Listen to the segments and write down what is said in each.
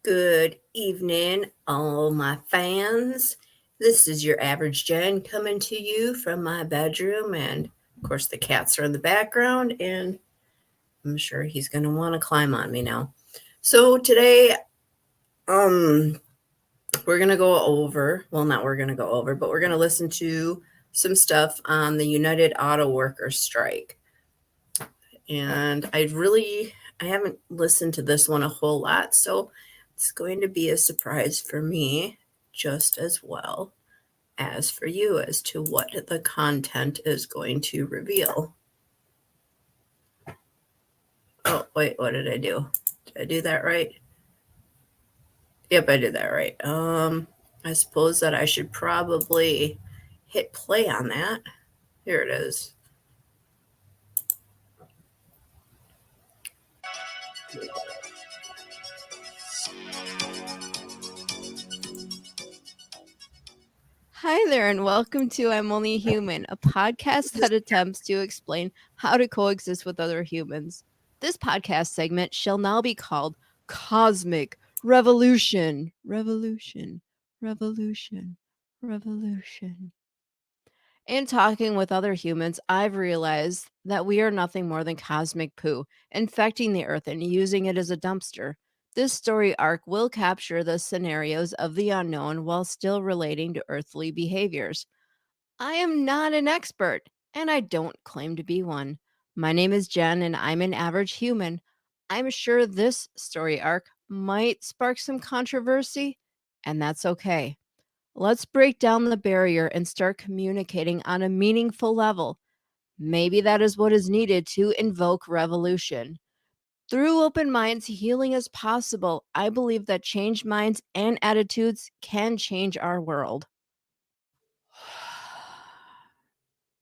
Good evening, all my fans. This is your average Jen coming to you from my bedroom, and of course, the cats are in the background, and I'm sure he's going to want to climb on me now. So, today, we're going to go over, well, not we're going to go over, but we're going to listen to some stuff on the United Auto Workers strike. And I haven't listened to this one a whole lot, so it's going to be a surprise for me just as well as for you as to what the content is going to reveal. Oh, wait, what did I do? Did I do that right? Yep, I did that right. I suppose that I should probably hit play on that. Here it is. Hi there, and welcome to I'm Only Human, a podcast that attempts to explain how to coexist with other humans. This podcast segment shall now be called Cosmic Revolution. Revolution. Revolution. Revolution. In talking with other humans, I've realized that we are nothing more than cosmic poo, infecting the earth and using it as a dumpster. This story arc will capture the scenarios of the unknown while still relating to earthly behaviors. I am not an expert, and I don't claim to be one. My name is Jen, and I'm an average human. I'm sure this story arc might spark some controversy, and that's okay. Let's break down the barrier and start communicating on a meaningful level. Maybe that is what is needed to invoke revolution. Through open minds, healing is possible. I believe that changed minds and attitudes can change our world.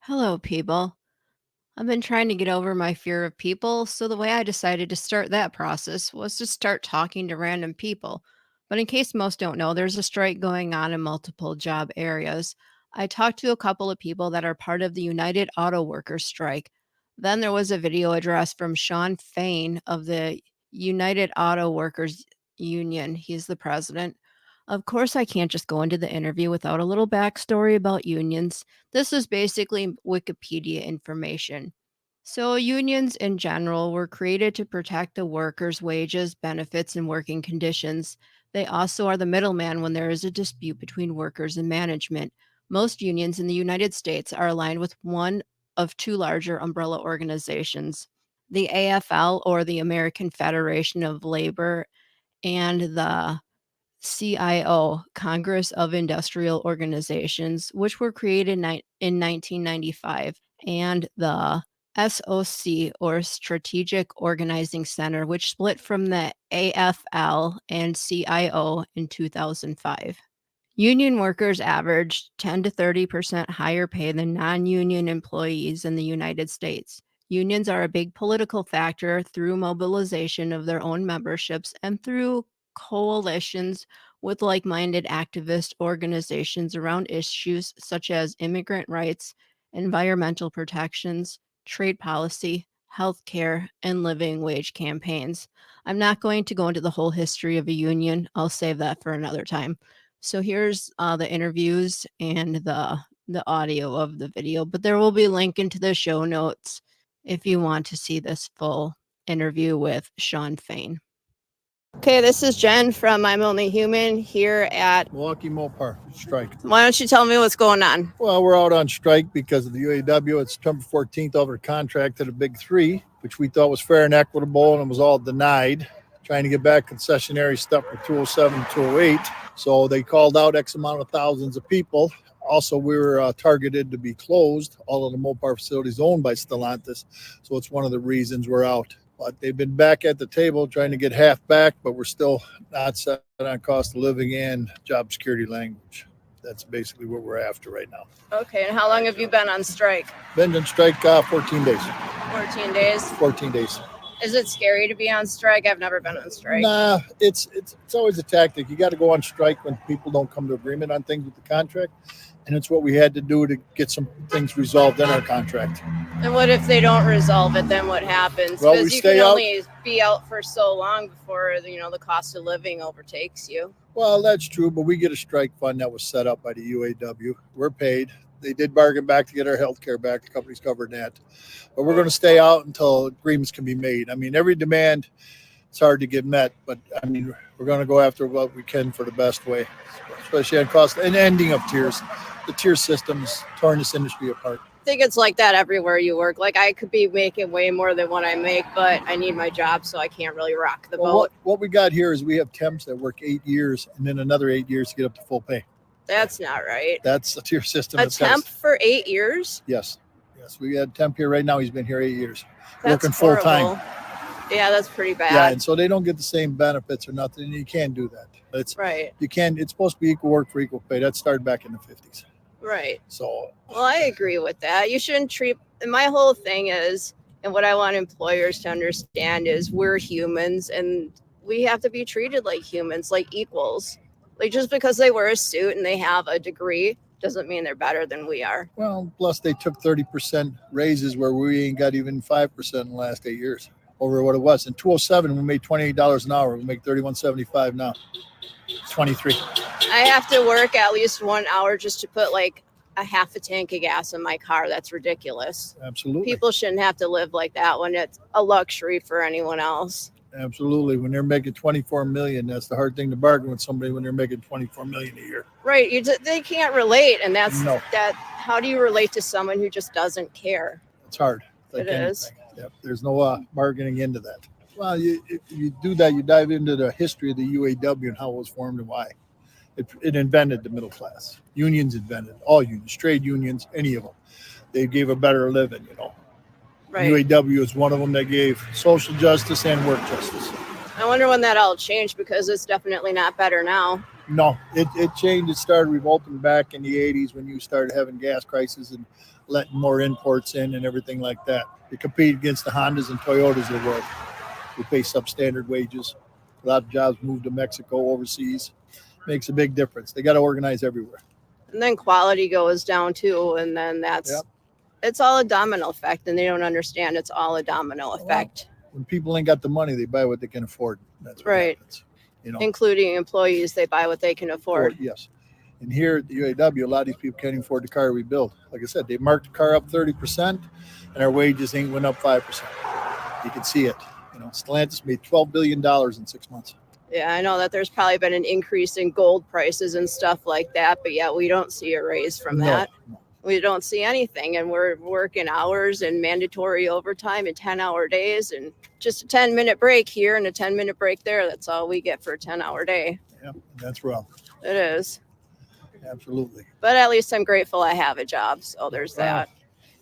Hello, people. I've been trying to get over my fear of people, so the way I decided to start that process was to start talking to random people. But in case most don't know, there's a strike going on in multiple job areas. I talked to a couple of people that are part of the United Auto Workers strike. Then there was a video address from Sean Fain of the United Auto Workers Union. He's the president. Of course, I can't just go into the interview without a little backstory about unions. This is basically Wikipedia information. So, unions in general were created to protect the workers' wages, benefits, and working conditions. They also are the middleman when there is a dispute between workers and management. Most unions in the United States are aligned with one of two larger umbrella organizations, the AFL, or the American Federation of Labor, and the CIO, Congress of Industrial Organizations, which were created in 1995, and the SOC, or Strategic Organizing Center, which split from the AFL and CIO in 2005. Union workers averaged 10 to 30% higher pay than non union employees in the United States. Unions are a big political factor through mobilization of their own memberships and through coalitions with like minded activist organizations around issues such as immigrant rights, environmental protections, trade policy, healthcare, and living wage campaigns. I'm not going to go into the whole history of a union, I'll save that for another time. So here's the interviews and the audio of the video, but there will be a link into the show notes if you want to see this full interview with Sean Fain. Okay, this is Jen from I'm Only Human here at Milwaukee Mopar strike. Why don't you tell me what's going on? Well, we're out on strike because of the UAW. It's September 14th over the contract to the Big Three, which we thought was fair and equitable, and it was all denied. Trying to get back concessionary stuff for 207 and 208. So they called out X amount of thousands of people. Also, we were targeted to be closed. All of the Mopar facilities owned by Stellantis. So it's one of the reasons we're out. But they've been back at the table trying to get half back, but we're still not set on cost of living and job security language. That's basically what we're after right now. Okay, and how long have you been on strike? Been on strike 14 days. 14 days. 14 days. Is it scary to be on strike? I've never been on strike. Nah, it's always a tactic. You got to go on strike when people don't come to agreement on things with the contract, and it's what we had to do to get some things resolved in our contract. And what if they don't resolve it? Then what happens? Well, we Because you stay can out. only be out for so long before the cost of living overtakes you. Well, that's true, but we get a strike fund that was set up by the UAW. We're paid. They did bargain back to get our health care back. The company's covered that. But we're going to stay out until agreements can be made. I mean, every demand is hard to get met, but I mean, we're going to go after what we can for the best way, especially on cost and ending of tiers. The tier system's torn this industry apart. I think it's like that everywhere you work. Like I could be making way more than what I make, but I need my job, so I can't really rock the boat. What we got here is we have temps that work 8 years and then another 8 years to get up to full pay. That's not right. That's a tier system. A temp for 8 years? Yes. We got a temp here right now. He's been here 8 years, That's working full horrible. time. Yeah, that's pretty bad. Yeah, and so they don't get the same benefits or nothing. And you can't do that. It's right. You can't. It's supposed to be equal work for equal pay. That started back in the 50s. Right. So. Well, I agree with that. You shouldn't treat. And my whole thing is, and what I want employers to understand is, we're humans, and we have to be treated like humans, like equals. Like just because they wear a suit and they have a degree doesn't mean they're better than we are. Well, plus they took 30% raises where we ain't got even 5% in the last 8 years over what it was. In 2007, we made $28 an hour. We make $31.75 now. It's 23. I have to work at least 1 hour just to put like a half a tank of gas in my car. That's ridiculous. Absolutely. People shouldn't have to live like that when it's a luxury for anyone else. Absolutely. When they're making 24 million, that's the hard thing to bargain with somebody when they're making 24 million a year. Right. They can't relate. And that's No. that. How do you relate to someone who just doesn't care? It's hard. It is. Yep. There's no bargaining into that. Well, if you do that, you dive into the history of the UAW and how it was formed and why. It invented the middle class. Unions invented all unions, trade unions, any of them. They gave a better living, Right. UAW is one of them that gave social justice and work justice. I wonder when that all changed, because it's definitely not better now. No, it changed. It started revolting back in the 80s when you started having gas crises and letting more imports in and everything like that. They compete against the Hondas and Toyotas of the world. We pay substandard wages. A lot of jobs move to Mexico, overseas. Makes a big difference. They got to organize everywhere. And then quality goes down too. And then it's all a domino effect, and they don't understand it's all a domino effect. When people ain't got the money, they buy what they can afford. That's what right. happens. Including employees, they buy what they can afford. Yes. And here at the UAW, a lot of these people can't even afford the car we build. Like I said, they marked the car up 30%, and our wages ain't went up 5%. You can see it. Stellantis made $12 billion in 6 months. Yeah, I know that there's probably been an increase in gold prices and stuff like that, but yeah, we don't see a raise from that. No. We don't see anything, and we're working hours and mandatory overtime and 10-hour days and just a 10-minute break here and a 10-minute break there. That's all we get for a 10-hour day. Yeah, that's wrong. It is. Absolutely. But at least I'm grateful I have a job, so there's that.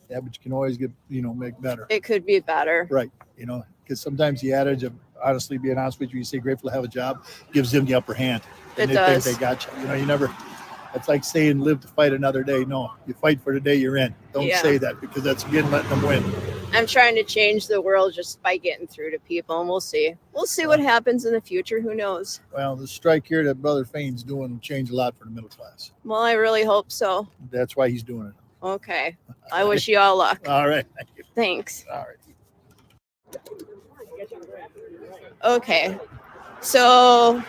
Yeah, but you can always get, make better. It could be better. Right. Because sometimes the adage of honestly being honest with you say grateful to have a job gives them the upper hand. It they does. think they got you. You never, it's like saying live to fight another day. No, you fight for the day you're in. Don't say that, because that's again letting them win. I'm trying to change the world just by getting through to people, and we'll see. We'll see what happens in the future. Who knows? Well, the strike here that Brother Fain's doing will change a lot for the middle class. Well, I really hope so. That's why he's doing it. Okay. I wish you all luck. All right. Thank you. Thanks. All right. Okay. So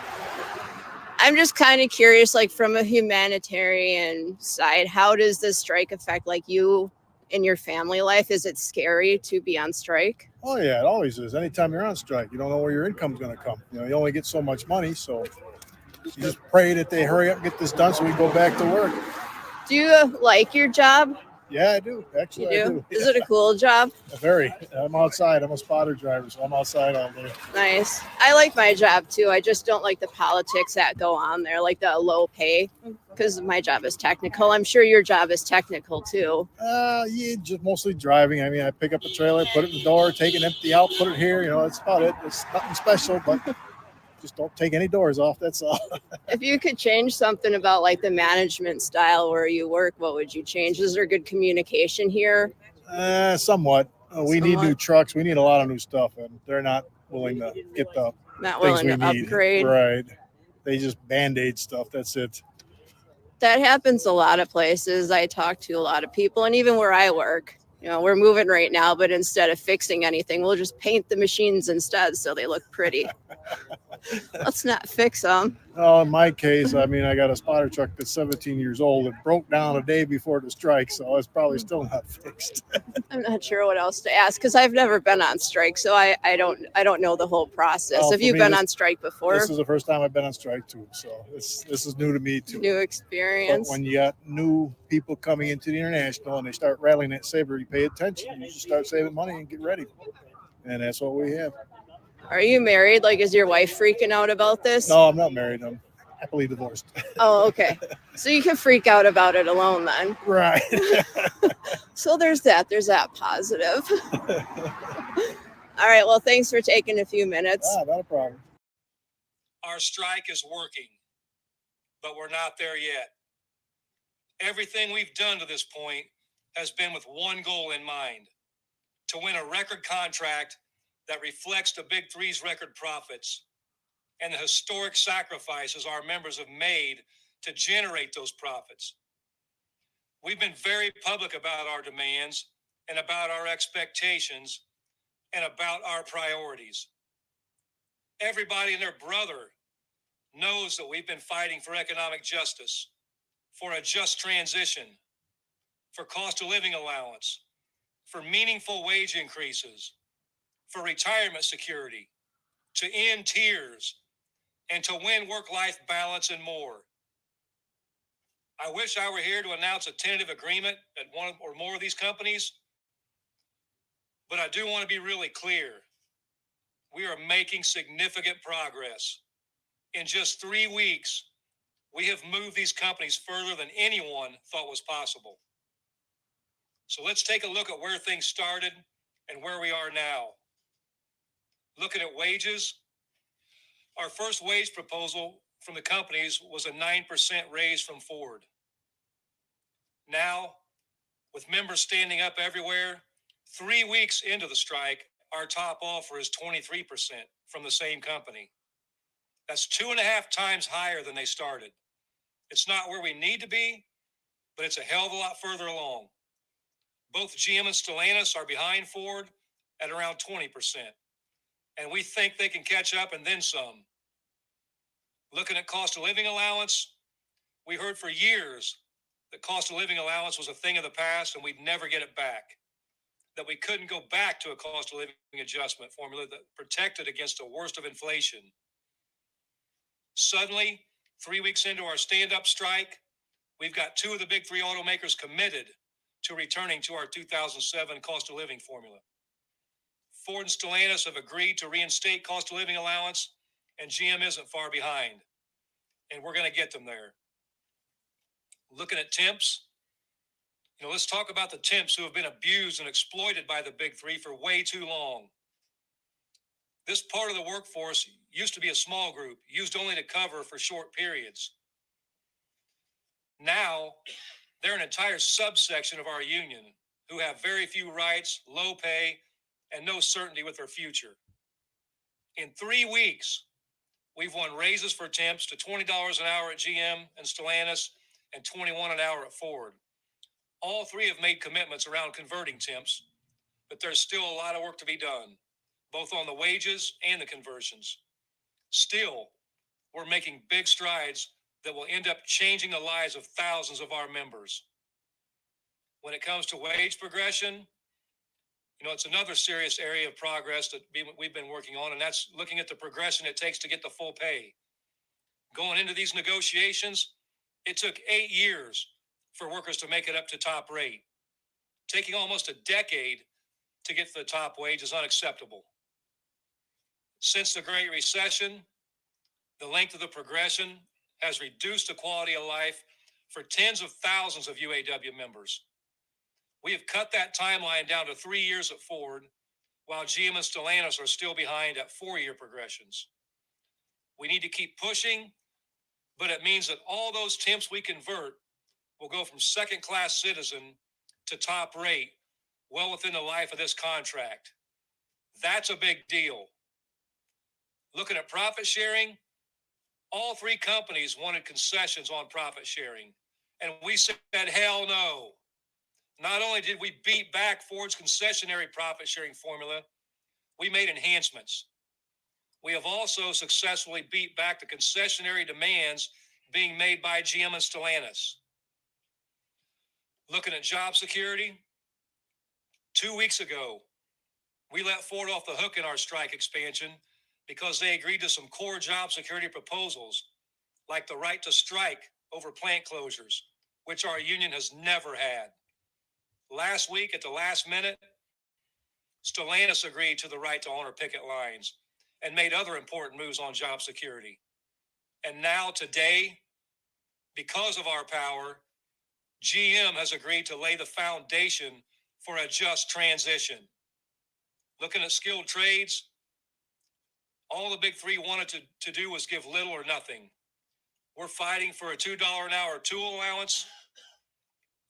I'm just kind of curious, like from a humanitarian side, how does this strike affect like you in your family life? Is it scary to be on strike? Oh yeah, it always is. Anytime you're on strike, you don't know where your income's going to come. You only get so much money, so you just pray that they hurry up and get this done so we go back to work. Do you like your job? Yeah, I do. Actually, You do? I do. Is it a cool job? Very. I'm outside. I'm a spotter driver, so I'm outside all day. Nice. I like my job too. I just don't like the politics that go on there, like the low pay, because my job is technical. I'm sure your job is technical too. Yeah, just mostly driving. I mean, I pick up a trailer, put it in the door, take it empty out, put it here. That's about it. It's nothing special, but just don't take any doors off. That's all. If you could change something about like the management style where you work, what would you change? Is there good communication here? Somewhat. We need somewhat. new trucks. We need a lot of new stuff, and they're not willing to get the Not things willing we to need. upgrade. Right. They just band-aid stuff. That's it. That happens a lot of places. I talk to a lot of people, and even where I work, we're moving right now, but instead of fixing anything, we'll just paint the machines instead so they look pretty. Let's not fix them. Oh, in my case, I mean, I got a spotter truck that's 17 years old. It broke down a day before the strike, so it's probably still not fixed. I'm not sure what else to ask because I've never been on strike, so I don't know the whole process. Well, Have for you me, been this- on strike before? This is the first time I've been on strike too, so this is new to me too. New But experience. when you got new people coming into the international and they start rattling that saber, you pay attention. You just start saving money and get ready, and that's what we have. Are you married? Like, is your wife freaking out about this? No, I'm not married. I'm happily divorced. Oh, okay. So you can freak out about it alone then. Right. So there's that. There's that positive. All right. Well, thanks for taking a few minutes. Not a problem. Our strike is working, but we're not there yet. Everything we've done to this point has been with one goal in mind: to win a record contract that reflects the Big Three's record profits and the historic sacrifices our members have made to generate those profits. We've been very public about our demands and about our expectations and about our priorities. Everybody and their brother knows that we've been fighting for economic justice, for a just transition, for cost of living allowance, for meaningful wage increases, for retirement security, to end tears, and to win work-life balance and more. I wish I were here to announce a tentative agreement at one or more of these companies, but I do want to be really clear. We are making significant progress. In just 3 weeks, we have moved these companies further than anyone thought was possible. So let's take a look at where things started and where we are now. Looking at wages, our first wage proposal from the companies was a 9% raise from Ford. Now, with members standing up everywhere, 3 weeks into the strike, our top offer is 23% from the same company. That's 2.5 times higher than they started. It's not where we need to be, but it's a hell of a lot further along. Both GM and Stellantis are behind Ford at around 20%, and we think they can catch up and then some. Looking at cost of living allowance, we heard for years that cost of living allowance was a thing of the past and we'd never get it back, that we couldn't go back to a cost of living adjustment formula that protected against the worst of inflation. Suddenly, 3 weeks into our stand-up strike, we've got 2 of the Big Three automakers committed to returning to our 2007 cost of living formula. Ford and Stellantis have agreed to reinstate cost of living allowance, and GM isn't far behind. And we're going to get them there. Looking at temps, let's talk about the temps who have been abused and exploited by the Big Three for way too long. This part of the workforce used to be a small group, used only to cover for short periods. Now, they're an entire subsection of our union who have very few rights, low pay, and no certainty with their future. In 3 weeks, we've won raises for temps to $20 an hour at GM and Stellantis and $21 an hour at Ford. All 3 have made commitments around converting temps, but there's still a lot of work to be done, both on the wages and the conversions. Still, we're making big strides that will end up changing the lives of thousands of our members. When it comes to wage progression, it's another serious area of progress that we've been working on, and that's looking at the progression it takes to get the full pay. Going into these negotiations, it took 8 years for workers to make it up to top rate. Taking almost a decade to get to the top wage is unacceptable. Since the Great Recession, the length of the progression has reduced the quality of life for tens of thousands of UAW members. We have cut that timeline down to 3 years at Ford, while GM and Stellantis are still behind at 4-year progressions. We need to keep pushing, but it means that all those temps we convert will go from second-class citizen to top rate well within the life of this contract. That's a big deal. Looking at profit sharing, all three companies wanted concessions on profit sharing, and we said, hell no. Not only did we beat back Ford's concessionary profit sharing formula, we made enhancements. We have also successfully beat back the concessionary demands being made by GM and Stellantis. Looking at job security, 2 weeks ago, we let Ford off the hook in our strike expansion because they agreed to some core job security proposals, like the right to strike over plant closures, which our union has never had. Last week, at the last minute, Stellantis agreed to the right to honor picket lines and made other important moves on job security. And now today, because of our power, GM has agreed to lay the foundation for a just transition. Looking at skilled trades, all the big three wanted to do was give little or nothing. We're fighting for a $2 an hour tool allowance.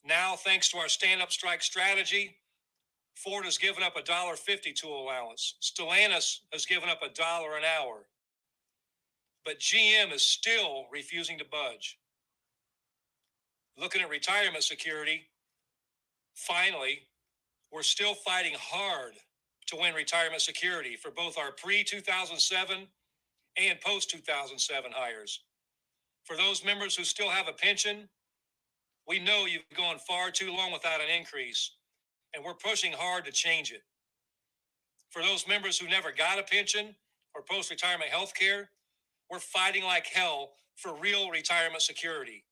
Now, thanks to our stand-up strike strategy, Ford has given up $1.50 tool allowance. Stellantis has given up $1 an hour. But GM is still refusing to budge. Looking at retirement security, finally, we're still fighting hard to win retirement security for both our pre-2007 and post-2007 hires. For those members who still have a pension, we know you've gone far too long without an increase, and we're pushing hard to change it. For those members who never got a pension or post-retirement health care, we're fighting like hell for real retirement security.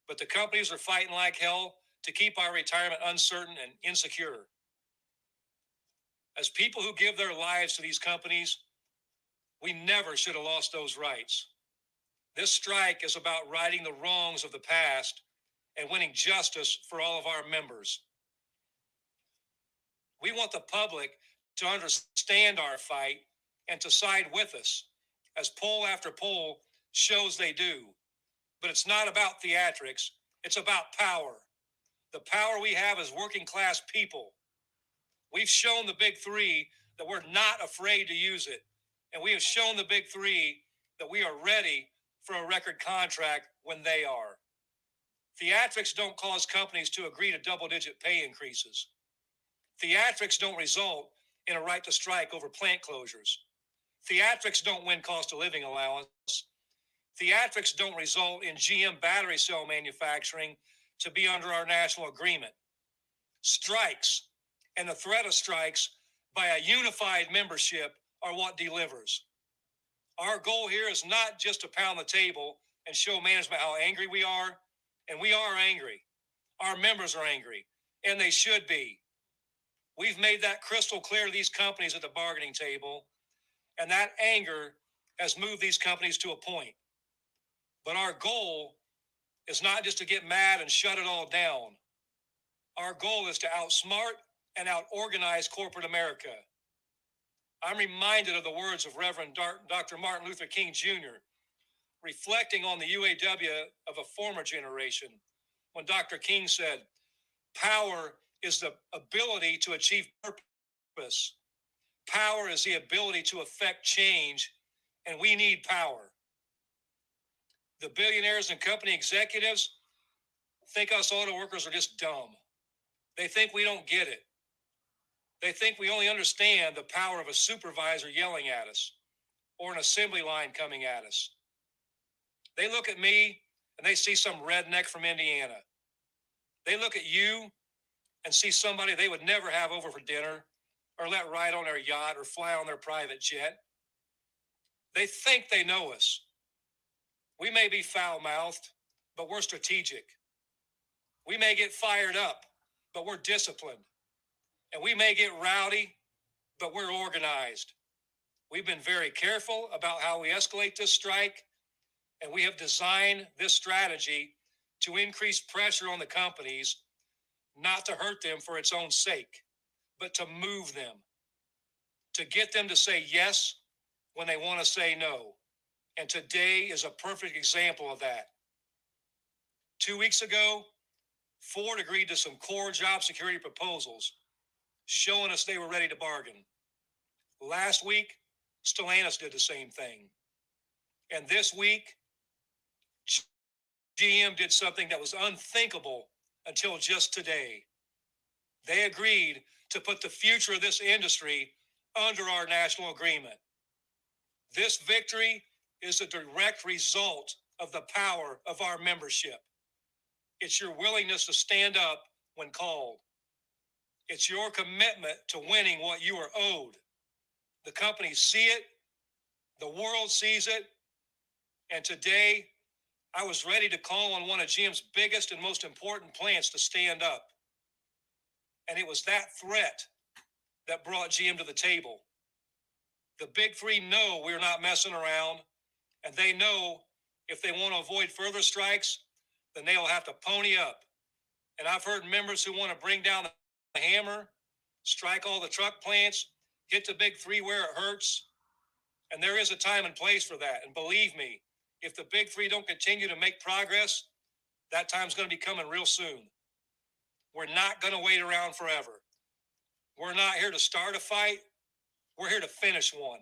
But the companies are fighting like hell to keep our retirement uncertain and insecure. As people who give their lives to these companies, we never should have lost those rights. This strike is about righting the wrongs of the past and winning justice for all of our members. We want the public to understand our fight and to side with us, as poll after poll shows they do. But it's not about theatrics, it's about power. The power we have as working class people. We've shown the big three that we're not afraid to use it. And we have shown the big three that we are ready for a record contract when they are. Theatrics don't cause companies to agree to double-digit pay increases. Theatrics don't result in a right to strike over plant closures. Theatrics don't win cost of living allowance. Theatrics don't result in GM battery cell manufacturing to be under our national agreement. Strikes and the threat of strikes by a unified membership are what delivers. Our goal here is not just to pound the table and show management how angry we are, and we are angry. Our members are angry, and they should be. We've made that crystal clear to these companies at the bargaining table, and that anger has moved these companies to a point. But our goal is not just to get mad and shut it all down. Our goal is to outsmart and out-organize corporate America. I'm reminded of the words of Reverend Dr. Martin Luther King Jr., reflecting on the UAW of a former generation, when Dr. King said, "Power is the ability to achieve purpose. Power is the ability to affect change, and we need power." The billionaires and company executives think us auto workers are just dumb. They think we don't get it. They think we only understand the power of a supervisor yelling at us or an assembly line coming at us. They look at me and they see some redneck from Indiana. They look at you and see somebody they would never have over for dinner or let ride on their yacht or fly on their private jet. They think they know us. We may be foul-mouthed, but we're strategic. We may get fired up, but we're disciplined. And we may get rowdy, but we're organized. We've been very careful about how we escalate this strike, and we have designed this strategy to increase pressure on the companies, not to hurt them for its own sake, but to move them, to get them to say yes when they want to say no. And today is a perfect example of that. 2 weeks ago, Ford agreed to some core job security proposals showing us they were ready to bargain. Last week, Stellantis did the same thing. And this week, GM did something that was unthinkable until just today. They agreed to put the future of this industry under our national agreement. This victory is a direct result of the power of our membership. It's your willingness to stand up when called. It's your commitment to winning what you are owed. The companies see it, the world sees it, and today I was ready to call on one of GM's biggest and most important plants to stand up. And it was that threat that brought GM to the table. The big three know we're not messing around, and they know if they want to avoid further strikes, then they'll have to pony up. And I've heard members who want to bring down the hammer, strike all the truck plants, hit the big three where it hurts. And there is a time and place for that. And believe me, if the big three don't continue to make progress, that time's going to be coming real soon. We're not going to wait around forever. We're not here to start a fight. We're here to finish one.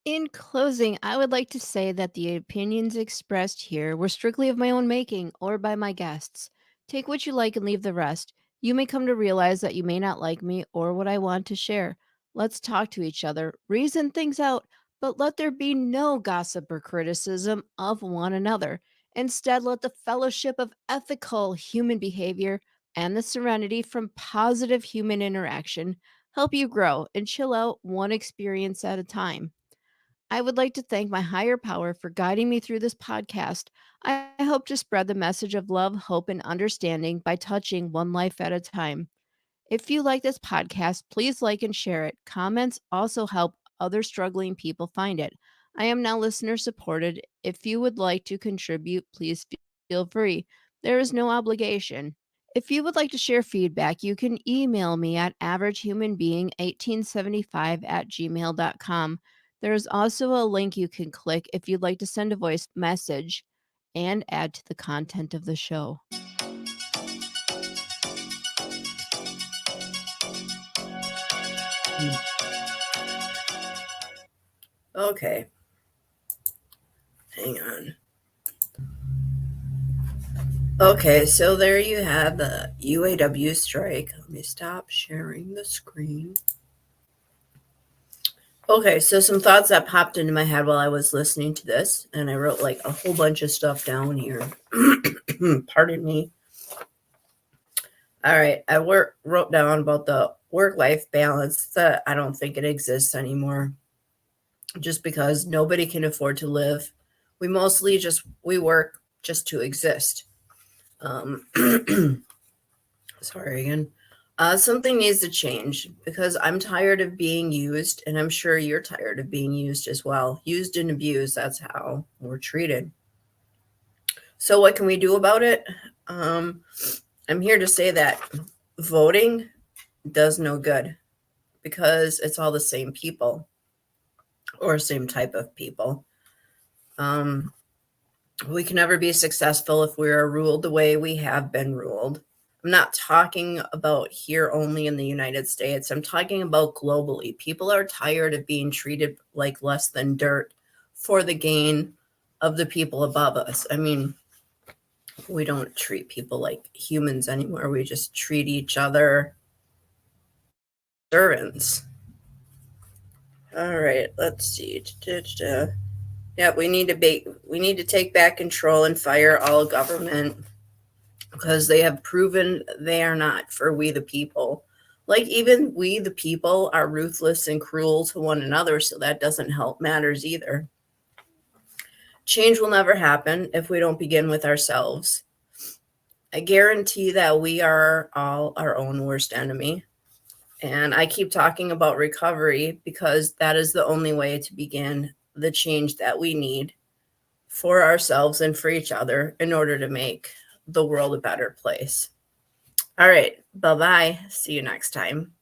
In closing, I would like to say that the opinions expressed here were strictly of my own making or by my guests. Take what you like and leave the rest. You may come to realize that you may not like me or what I want to share. Let's talk to each other, reason things out, but let there be no gossip or criticism of one another. Instead, let the fellowship of ethical human behavior and the serenity from positive human interaction help you grow and chill out one experience at a time. I would like to thank my higher power for guiding me through this podcast. I hope to spread the message of love, hope, and understanding by touching one life at a time. If you like this podcast, please like and share it. Comments also help other struggling people find it. I am now listener supported. If you would like to contribute, please feel free. There is no obligation. If you would like to share feedback, you can email me at averagehumanbeing1875@gmail.com. There is also a link you can click if you'd like to send a voice message and add to the content of the show. Okay. Hang on. Okay, so there you have the UAW strike. Let me stop sharing the screen. Okay, so some thoughts that popped into my head while I was listening to this, and I wrote like a whole bunch of stuff down here. Pardon me. All right, I wrote down about the work-life balance that I don't think it exists anymore, just because nobody can afford to live. We mostly we work just to exist. Sorry again. Something needs to change because I'm tired of being used, and I'm sure you're tired of being used as well. Used and abused, that's how we're treated. So what can we do about it? I'm here to say that voting does no good because it's all the same people or same type of people. We can never be successful if we are ruled the way we have been ruled. I'm not talking about here only in the United States. I'm talking about globally. People are tired of being treated like less than dirt for the gain of the people above us. I mean, we don't treat people like humans anymore. We just treat each other servants. All right, let's see. Yeah, we need to take back control and fire all government because they have proven they are not for we the people. Like even we the people are ruthless and cruel to one another, so that doesn't help matters either. Change will never happen if we don't begin with ourselves. I guarantee that we are all our own worst enemy. And I keep talking about recovery because that is the only way to begin the change that we need for ourselves and for each other in order to make the world a better place. All right. Bye-bye. See you next time.